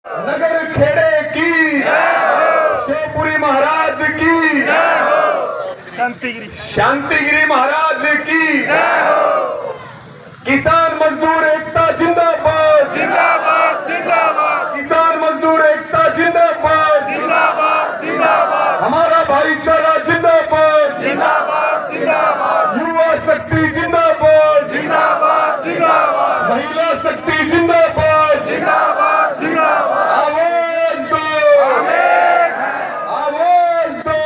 नगर खेड़े की शिवपुरी महाराज की शांतिगिरी महाराज की किसान मजदूर एकता जिंदाबाद जिंदाबाद जिंदाबाद किसान मजदूर एकता जिंदाबाद जिंदाबाद जिंदाबाद हमारा भाईचारा जिंदाबाद जिंदाबाद जिंदाबाद युवा शक्ति जिंदाबाद जिंदाबाद जिंदाबाद महिला शक्ति जिंदाबाद जिंदाबाद जिंदाबाद आवाज दो आवाज दो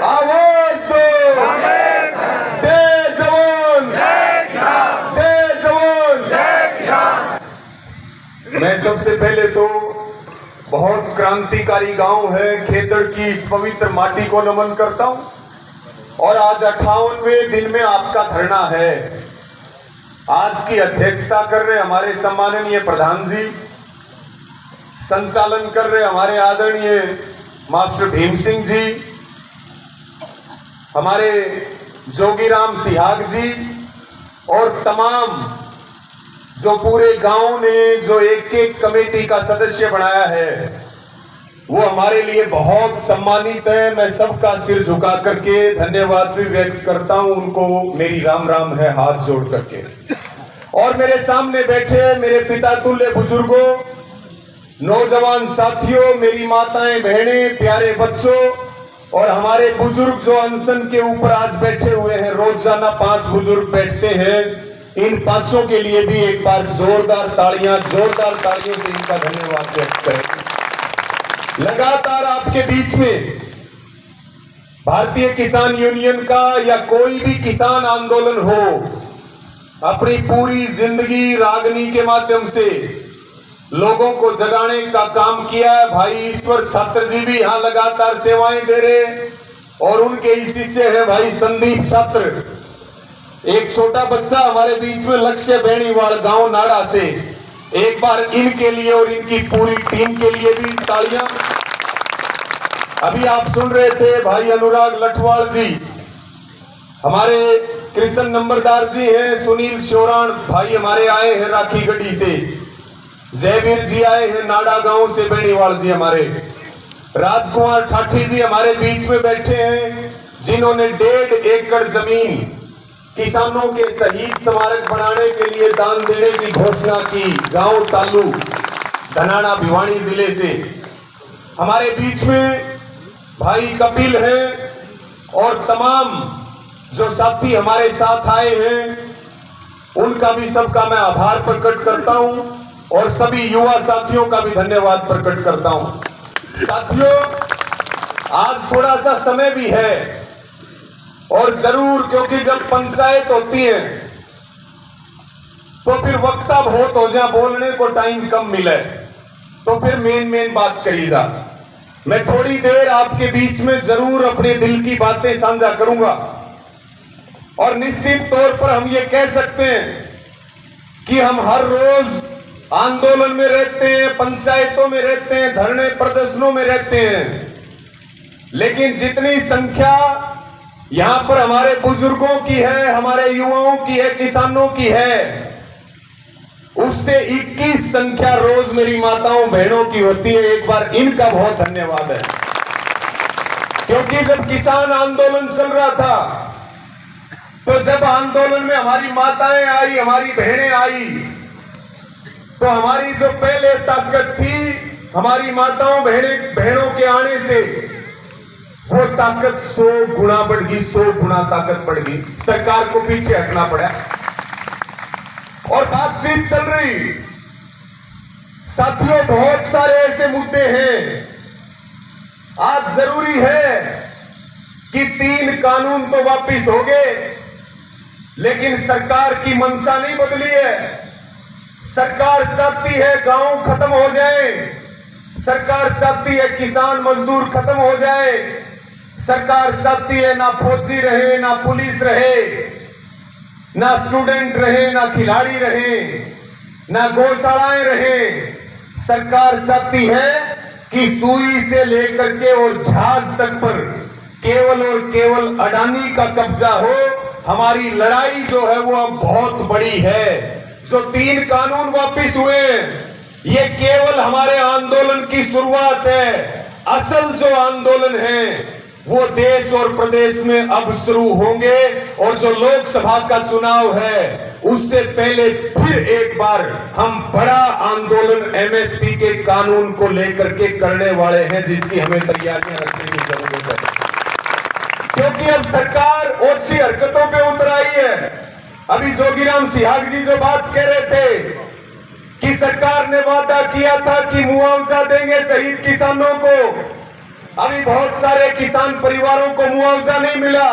आवाज दो जय जवान जय जवान। मैं सबसे पहले तो बहुत क्रांतिकारी गांव है खेदड़ की इस पवित्र माटी को नमन करता हूं और आज 58वें दिन में आपका धरना है। आज की अध्यक्षता कर रहे हमारे सम्माननीय प्रधान जी, संचालन कर रहे हमारे आदरणीय मास्टर भीम सिंह जी, हमारे जोगीराम सिहाग जी और तमाम जो पूरे गांव ने जो एक एक कमेटी का सदस्य बनाया है वो हमारे लिए बहुत सम्मानित है। मैं सबका सिर झुका करके धन्यवाद भी व्यक्त करता हूं, उनको मेरी राम राम है हाथ जोड़ करके। और मेरे सामने बैठे मेरे पिता तुल्य बुजुर्गों, नौजवान साथियों, मेरी माताएं बहनें, प्यारे बच्चों और हमारे बुजुर्ग जो अनशन के ऊपर आज बैठे हुए हैं, रोजाना 5 बुजुर्ग बैठते हैं, इन 5 के लिए भी एक बार जोरदार तालियों से इनका धन्यवाद व्यक्त करें। लगातार आपके बीच में भारतीय किसान यूनियन का या कोई भी किसान आंदोलन हो, अपनी पूरी जिंदगी रागनी के माध्यम से लोगों को जगाने का काम किया है। भाई ईश्वर छात्र जी भी यहाँ लगातार सेवाएं दे रहे और उनके ही शिष्य है भाई संदीप छात्र, एक छोटा बच्चा हमारे बीच में, लक्ष्य बेणीवाल गांव नाड़ा से। एक बार इनके लिए और इनकी पूरी टीम के लिए भी तालियां। अभी आप सुन रहे थे भाई अनुराग लठवाल जी, हमारे कृष्ण नंबरदार जी हैं, सुनील शोरान भाई हमारे आए हैं राखी गढ़ी से, जयवीर जी आए हैं नाड़ा गांव से, बेणीवाल जी हमारे, राजकुमार ठाठी जी हमारे बीच में बैठे हैं जिन्होंने 1.5 एकड़ जमीन किसानों के शहीद स्मारक बनाने के लिए दान देने की घोषणा की। गांव तालू धनाना भिवानी जिले से हमारे बीच में भाई कपिल हैं और तमाम जो साथी हमारे साथ आए हैं उनका भी सबका मैं आभार प्रकट करता हूं और सभी युवा साथियों का भी धन्यवाद प्रकट करता हूं। साथियों, आज थोड़ा सा समय भी है और जरूर, क्योंकि जब पंचायत होती है तो फिर वक्ता बहुत हो जाए, बोलने को टाइम कम मिले, तो फिर मेन बात करी जा। मैं थोड़ी देर आपके बीच में जरूर अपने दिल की बातें साझा करूंगा और निश्चित तौर पर हम ये कह सकते हैं कि हम हर रोज आंदोलन में रहते हैं, पंचायतों में रहते हैं, धरने प्रदर्शनों में रहते हैं, लेकिन जितनी संख्या यहां पर हमारे बुजुर्गों की है, हमारे युवाओं की है, किसानों की है, उससे 21 संख्या रोज मेरी माताओं बहनों की होती है। एक बार इनका बहुत धन्यवाद है, क्योंकि जब किसान आंदोलन चल रहा था तो जब आंदोलन में हमारी माताएं आई, हमारी बहनें आई, तो हमारी जो पहले ताकत थी, हमारी माताओं बहनों के आने से वो ताकत 100 गुना बढ़ गई, 100 गुना ताकत बढ़ गई। सरकार को पीछे हटना पड़ा और बातचीत चल रही। साथियों, बहुत सारे ऐसे मुद्दे हैं। आज जरूरी है कि 3 कानून तो वापिस हो गए, लेकिन सरकार की मंशा नहीं बदली है। सरकार चाहती है गांव खत्म हो जाए, सरकार चाहती है किसान मजदूर खत्म हो जाए, सरकार चाहती है ना फौजी रहे, ना पुलिस रहे, ना स्टूडेंट रहे, ना खिलाड़ी रहे, ना गौशालाएं रहे। सरकार चाहती है कि सुई से लेकर के और जहाज तक पर केवल और केवल अडानी का कब्जा हो। हमारी लड़ाई जो है वो अब बहुत बड़ी है। जो 3 कानून वापिस हुए, ये केवल हमारे आंदोलन की शुरुआत है। असल जो आंदोलन है वो देश और प्रदेश में अब शुरू होंगे, और जो लोकसभा का चुनाव है उससे पहले फिर एक बार हम बड़ा आंदोलन एमएसपी के कानून को लेकर के करने वाले हैं, जिसकी हमें तैयारियां रखने की जरूरत है। क्योंकि अब सरकार ओछी हरकतों पे उतर आई है। अभी जोगीराम सिहाग जी जो बात कह रहे थे कि सरकार ने वादा किया था कि मुआवजा देंगे शहीद किसानों को, अभी बहुत सारे किसान परिवारों को मुआवजा नहीं मिला।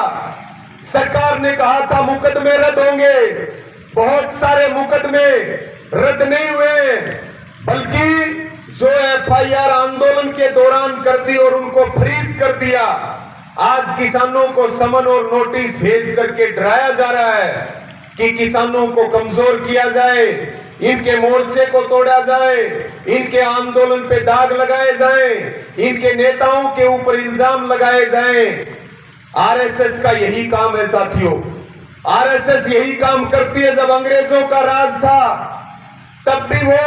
सरकार ने कहा था मुकदमे रद्द होंगे, बहुत सारे मुकदमे रद्द नहीं हुए, बल्कि जो एफआईआर आंदोलन के दौरान कर दी और उनको फ्रीज कर दिया। आज किसानों को समन और नोटिस भेज करके डराया जा रहा है कि किसानों को कमजोर किया जाए, इनके मोर्चे को तोड़ा जाए, इनके आंदोलन पे दाग लगाए जाए, इनके नेताओं के ऊपर इल्जाम लगाए जाए। आरएसएस का यही काम है साथियों। आरएसएस यही काम करती है। जब अंग्रेजों का राज था तब भी वो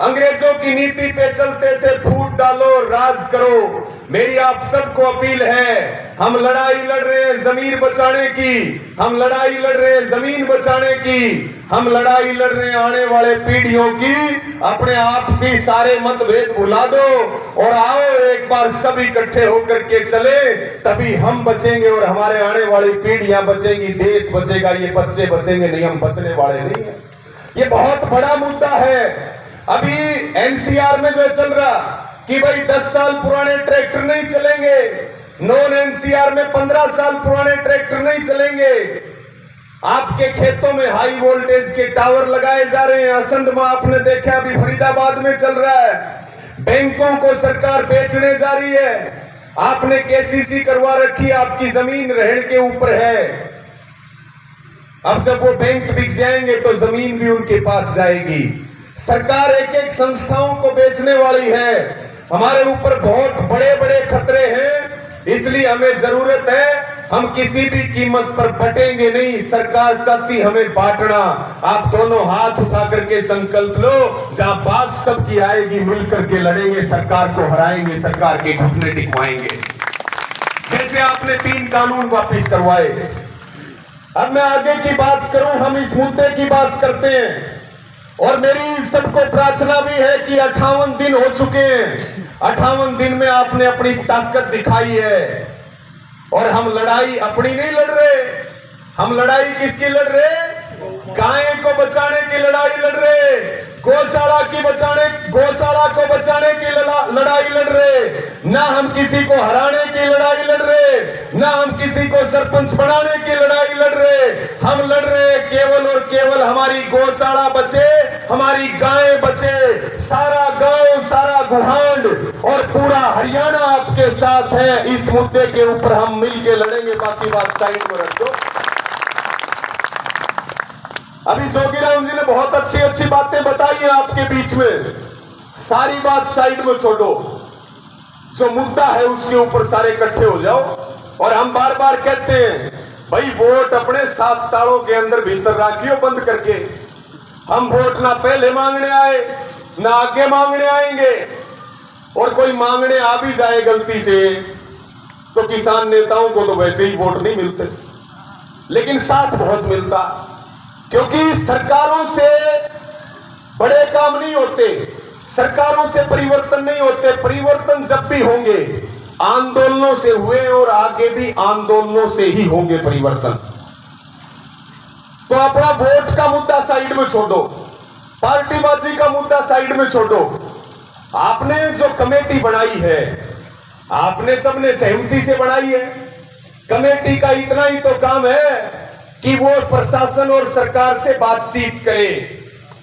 अंग्रेजों की नीति पे चलते थे, फूट डालो राज करो। मेरी आप सबको अपील है, हम लड़ाई लड़ रहे हैं जमीर बचाने की, हम लड़ाई लड़ रहे हैं जमीन बचाने की, हम लड़ाई लड़ रहे हैं आने वाले पीढ़ियों की। अपने आप से सारे मतभेद भुला दो और आओ एक बार सब इकट्ठे होकर के चले, तभी हम बचेंगे और हमारे आने वाली पीढ़ियां बचेंगी, देश बचेगा। ये बच्चे बचेंगे नहीं, हम बचने वाले नहीं है। ये बहुत बड़ा मुद्दा है। अभी एनसीआर में जो चल रहा कि भाई 10 साल पुराने ट्रैक्टर नहीं चलेंगे, नॉन एनसीआर में 15 साल पुराने ट्रैक्टर नहीं चलेंगे। आपके खेतों में हाई वोल्टेज के टावर लगाए जा रहे हैं। असंध में आपने देखा, अभी फरीदाबाद में चल रहा है। बैंकों को सरकार बेचने जा रही है। आपने केसीसी करवा रखी, आपकी जमीन रहने के ऊपर है। अब जब वो बैंक बिक जाएंगे तो जमीन भी उनके पास जाएगी। सरकार एक एक संस्थाओं को बेचने वाली है। हमारे ऊपर बहुत बड़े बड़े खतरे हैं, इसलिए हमें जरूरत है हम किसी भी कीमत पर बटेंगे नहीं। सरकार चाहती हमें बांटना। आप दोनों हाथ उठा करके संकल्प लो, जहां बात सबकी आएगी मिल करके लड़ेंगे, सरकार को हराएंगे, सरकार के घुटने टिकवाएंगे। जैसे आपने 3 कानून वापिस करवाए। अब मैं आगे की बात करूं, हम इस मुद्दे की बात करते हैं और मेरी सबको प्रार्थना भी है कि 58 दिन हो चुके हैं। 58 दिन में आपने अपनी ताकत दिखाई है और हम लड़ाई अपनी नहीं लड़ रहे। हम लड़ाई किसकी लड़ रहे? गाय को बचाने की लड़ाई लड़ रहे, गौशाला को बचाने की लड़ाई लड़ रहे। ना हम किसी को हराने की लड़ाई लड़ रहे, ना हम किसी को सरपंच बनाने की लड़ाई लड़ रहे। हम लड़ रहे केवल और केवल हमारी गौशाला बचे, हमारी गाय बचे। सारा गांव, सारा गुहांड और पूरा हरियाणा आपके साथ है। इस मुद्दे के ऊपर हम मिलके लड़ेंगे, बाकी बात साइड में रख दो। अभी जोगीराम जी ने बहुत अच्छी अच्छी बातें बताई हैं आपके बीच में, सारी बात साइड में छोड़ो। जो मुद्दा है उसके ऊपर सारे इकट्ठे हो जाओ। और हम बार बार कहते हैं भाई वोट अपने 7 तालों के अंदर भीतर रखियो बंद करके। हम वोट ना पहले मांगने आए ना आगे मांगने आएंगे, और कोई मांगने आ भी जाए गलती से तो किसान नेताओं को तो वैसे ही वोट नहीं मिलते, लेकिन साथ बहुत मिलता। क्योंकि सरकारों से बड़े काम नहीं होते, सरकारों से परिवर्तन नहीं होते। परिवर्तन जब भी होंगे आंदोलनों से हुए और आगे भी आंदोलनों से ही होंगे परिवर्तन। तो अपना वोट का मुद्दा साइड में छोड़ो, पार्टीबाजी का मुद्दा साइड में छोड़ो। आपने जो कमेटी बनाई है, आपने सबने सहमति से बनाई है। कमेटी का इतना ही तो काम है कि वो प्रशासन और सरकार से बातचीत करे।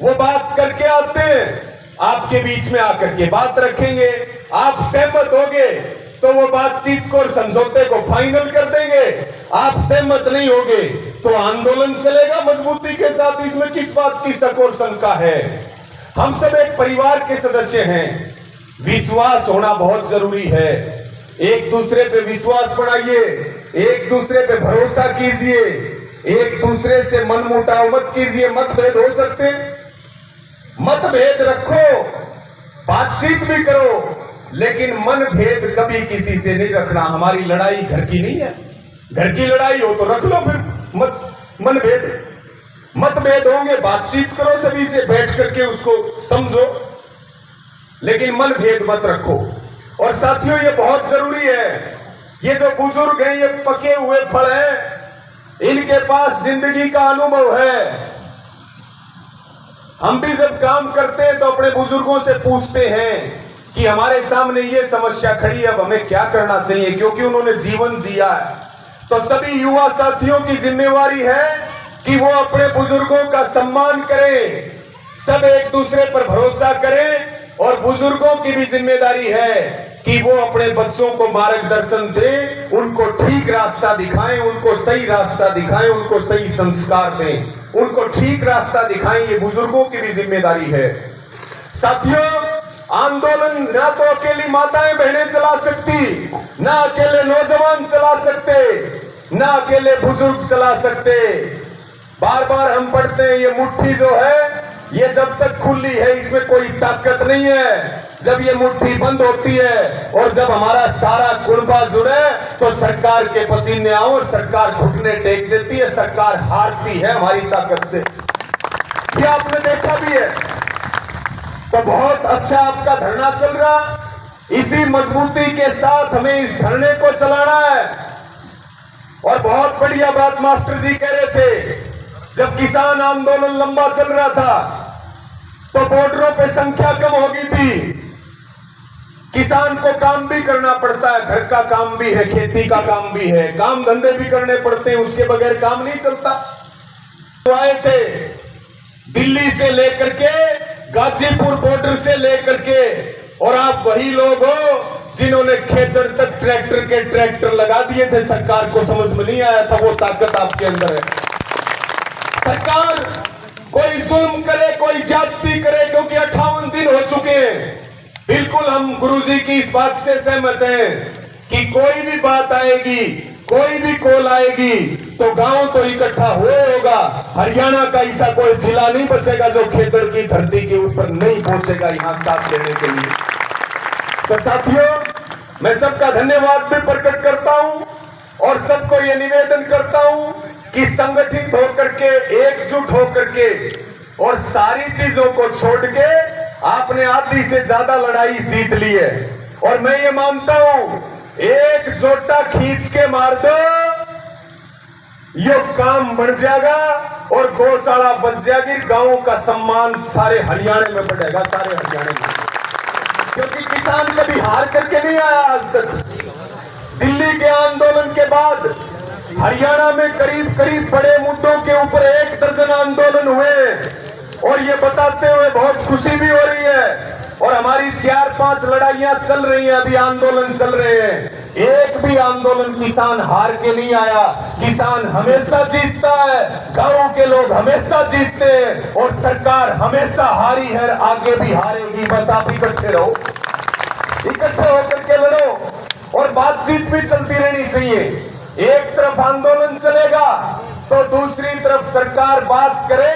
वो बात करके आते हैं, आपके बीच में आकर के बात रखेंगे। आप सहमत होंगे तो वो बातचीत को और समझौते को फाइनल कर देंगे। आप सहमत नहीं होंगे तो आंदोलन चलेगा मजबूती के साथ। इसमें किस बात की शक और शंका है? हम सब एक परिवार के सदस्य हैं। विश्वास होना बहुत जरूरी है। एक दूसरे पे विश्वास बढ़ाइए, एक दूसरे पे भरोसा कीजिए, एक दूसरे से मनमुटाव मत कीजिए। मतभेद हो सकते, मतभेद रखो, बातचीत भी करो, लेकिन मन भेद कभी किसी से नहीं रखना। हमारी लड़ाई घर की नहीं है। घर की लड़ाई हो तो रख लो, फिर मतभेद होंगे, बातचीत करो, सभी से बैठ करके उसको समझो, लेकिन मन भेद मत रखो। और साथियों, ये बहुत जरूरी है। ये जो बुजुर्ग हैं, ये पके हुए फल हैं, इनके पास जिंदगी का अनुभव है। हम भी जब काम करते हैं तो अपने बुजुर्गों से पूछते हैं कि हमारे सामने ये समस्या खड़ी है, अब हमें क्या करना चाहिए, क्योंकि उन्होंने जीवन जिया है। तो सभी युवा साथियों की जिम्मेवारी है कि वो अपने बुजुर्गों का सम्मान करें, सब एक दूसरे पर भरोसा करें। और बुजुर्गों की भी जिम्मेदारी है कि वो अपने बच्चों को मार्गदर्शन दें, उनको ठीक रास्ता दिखाएं, उनको सही रास्ता दिखाएं, उनको सही संस्कार दें, उनको ठीक रास्ता दिखाएं। ये बुजुर्गों की भी जिम्मेदारी है। साथियों, आंदोलन ना तो अकेली माताएं बहनें चला सकती, ना अकेले नौजवान चला सकते, ना अकेले बुजुर्ग चला सकते। बार बार हम पढ़ते हैं, ये मुट्ठी जो है ये जब तक खुली है इसमें कोई ताकत नहीं है। जब ये मुट्ठी बंद होती है और जब हमारा सारा कुनबा जुड़े तो सरकार के पसीने आओ और सरकार घुटने टेक देती है, सरकार हारती है हमारी ताकत से। ये आपने देखा भी है। तो बहुत अच्छा आपका धरना चल रहा, इसी मजबूती के साथ हमें इस धरने को चलाना है। और बहुत बढ़िया बात मास्टर जी कह रहे थे, जब किसान आंदोलन लंबा चल रहा था तो बॉर्डरों पे संख्या कम हो गई थी। किसान को काम भी करना पड़ता है, घर का काम भी है, खेती का काम भी है, काम धंधे भी करने पड़ते हैं, उसके बगैर काम नहीं चलता। तो आए थे दिल्ली से लेकर के, गाजीपुर बॉर्डर से लेकर के, और आप वही लोग हो जिन्होंने खेतर तक ट्रैक्टर के ट्रैक्टर लगा दिए थे। सरकार को समझ में नहीं आया था, वो ताकत आपके अंदर है। सरकार कोई जुल्म करे, कोई ज्यादती करे, क्योंकि 58 दिन हो चुके हैं। बिल्कुल हम गुरुजी की इस बात से सहमत हैं कि कोई भी बात आएगी, कोई भी कॉल आएगी तो गांव तो इकट्ठा हुए होगा। हरियाणा का ऐसा कोई जिला नहीं बचेगा जो खेतर की धरती के ऊपर नहीं पहुंचेगा यहां साथ देने के लिए। तो साथियों, मैं सबका धन्यवाद भी प्रकट करता हूं और सबको ये निवेदन करता हूं कि संगठित होकर के, एकजुट होकर के और सारी चीजों को छोड़ के आपने आधी से ज्यादा लड़ाई जीत ली है। और मैं ये मानता हूं, एक जोटा खींच के मार दो, ये काम बढ़ जाएगा और गौशाला बच जाएगी। गांव का सम्मान सारे हरियाणा में बढ़ेगा, सारे हरियाणा में, क्योंकि किसान कभी हार करके नहीं आया आज तक। दिल्ली के आंदोलन के बाद हरियाणा में करीब करीब बड़े मुद्दों के ऊपर 1 दर्जन आंदोलन हुए और ये बताते हुए बहुत खुशी भी हो रही है। और हमारी 4-5 लड़ाइयां चल रही हैं, अभी आंदोलन चल रहे हैं। एक भी आंदोलन किसान हार के नहीं आया। किसान हमेशा जीतता है, गांव के लोग हमेशा जीतते हैं और सरकार हमेशा हारी है, आगे भी हारेगी। बस आप इकट्ठे रहो, इकट्ठे होकर के लड़ो और बातचीत भी चलती रहनी चाहिए। एक तरफ आंदोलन चलेगा तो दूसरी तरफ सरकार बात करे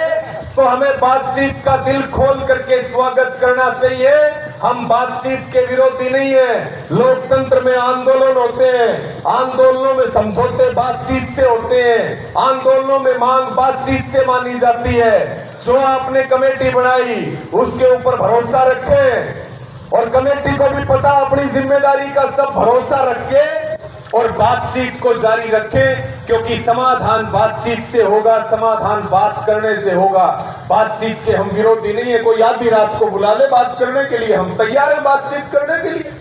तो हमें बातचीत का दिल खोल करके स्वागत करना चाहिए। हम बातचीत के विरोधी नहीं है। लोकतंत्र में आंदोलन होते हैं, आंदोलनों में समझौते बातचीत से होते हैं, आंदोलनों में मांग बातचीत से मानी जाती है। जो आपने कमेटी बनाई उसके ऊपर भरोसा रखें और कमेटी को भी पता अपनी जिम्मेदारी का, सब भरोसा रखे और बातचीत को जारी रखें, क्योंकि समाधान बातचीत से होगा, समाधान बात करने से होगा। बातचीत के हम विरोधी नहीं है। कोई आधी रात को बुला ले बात करने के लिए, हम तैयार हैं बातचीत करने के लिए,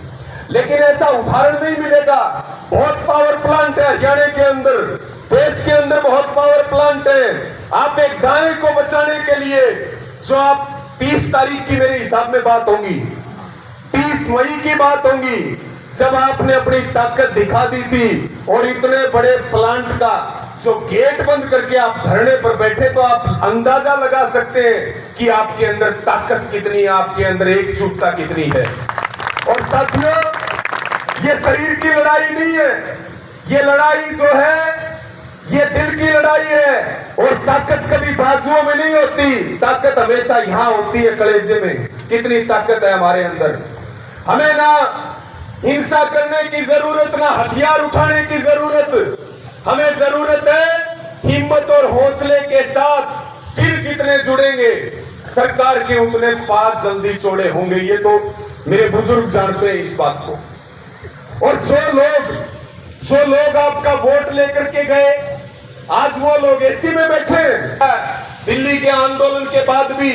लेकिन ऐसा उदाहरण नहीं मिलेगा। बहुत पावर प्लांट है हरियाणा के अंदर, देश के अंदर बहुत पावर प्लांट है। आप एक गाय को बचाने के लिए, जो आप 30 तारीख की मेरे हिसाब में बात होगी, 30 मई की बात होगी, जब आपने अपनी ताकत दिखा दी थी और इतने बड़े प्लांट का जो गेट बंद करके आप धरने पर बैठे, तो आप अंदाजा लगा सकते हैं कि आपके अंदर ताकत कितनी है, आपके अंदर एकजुटता कितनी है। और साथियों, ये शरीर की लड़ाई नहीं है, ये लड़ाई जो है ये दिल की लड़ाई है। और ताकत कभी बाजुओं में नहीं होती, ताकत हमेशा यहाँ होती है, कलेजे में। कितनी ताकत है हमारे अंदर। हमें ना हिंसा करने की जरूरत, ना हथियार उठाने की जरूरत। हमें जरूरत है हिम्मत और हौसले के साथ सिर जितने जुड़ेंगे सरकार के उतने पांव जल्दी चौड़े होंगे। ये तो मेरे बुजुर्ग जानते हैं इस बात को। और जो लोग आपका वोट लेकर के गए, आज वो लोग एसी में बैठे हैं दिल्ली के आंदोलन के बाद भी,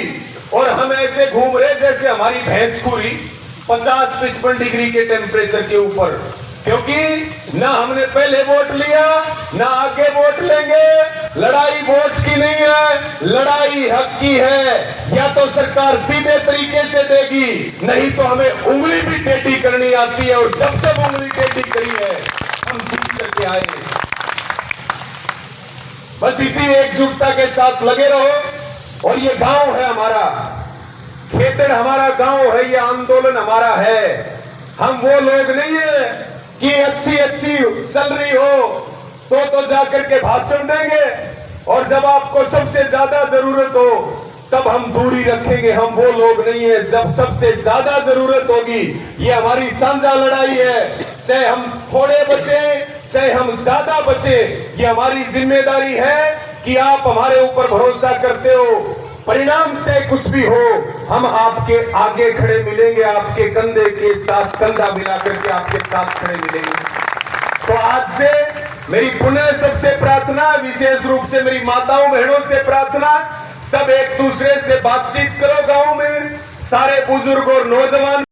और हम ऐसे घूम रहे जैसे हमारी भैंस पूरी 50-55 डिग्री के टेम्परेचर के ऊपर, क्योंकि ना हमने पहले वोट लिया ना आगे वोट लेंगे। लड़ाई वोट की नहीं है, लड़ाई हक की है। या तो सरकार सीधे तरीके से देगी, नहीं तो हमें उंगली भी टेढ़ी करनी आती है, और जब जब उंगली टेढ़ी करी है हम जीत करके आए। बस इसी एकजुटता के साथ लगे रहो। और ये गांव है हमारा, खेतड़ हमारा गांव है, ये आंदोलन हमारा है। हम वो लोग नहीं है कि अच्छी चल रही हो तो जाकर के भाषण देंगे, और जब आपको सबसे ज्यादा जरूरत हो तब हम दूरी रखेंगे। हम वो लोग नहीं है। जब सबसे ज्यादा जरूरत होगी, ये हमारी साझा लड़ाई है। चाहे हम थोड़े बचे चाहे हम ज्यादा बचे, ये हमारी जिम्मेदारी है कि आप हमारे ऊपर भरोसा करते हो। परिणाम से कुछ भी हो, हम आपके आगे खड़े मिलेंगे, आपके कंधे के साथ कंधा मिला करके आपके साथ खड़े मिलेंगे। तो आज से मेरी पुनः सबसे प्रार्थना, विशेष रूप से मेरी माताओं बहनों से प्रार्थना, सब एक दूसरे से बातचीत करो। गांव में सारे बुजुर्ग और नौजवान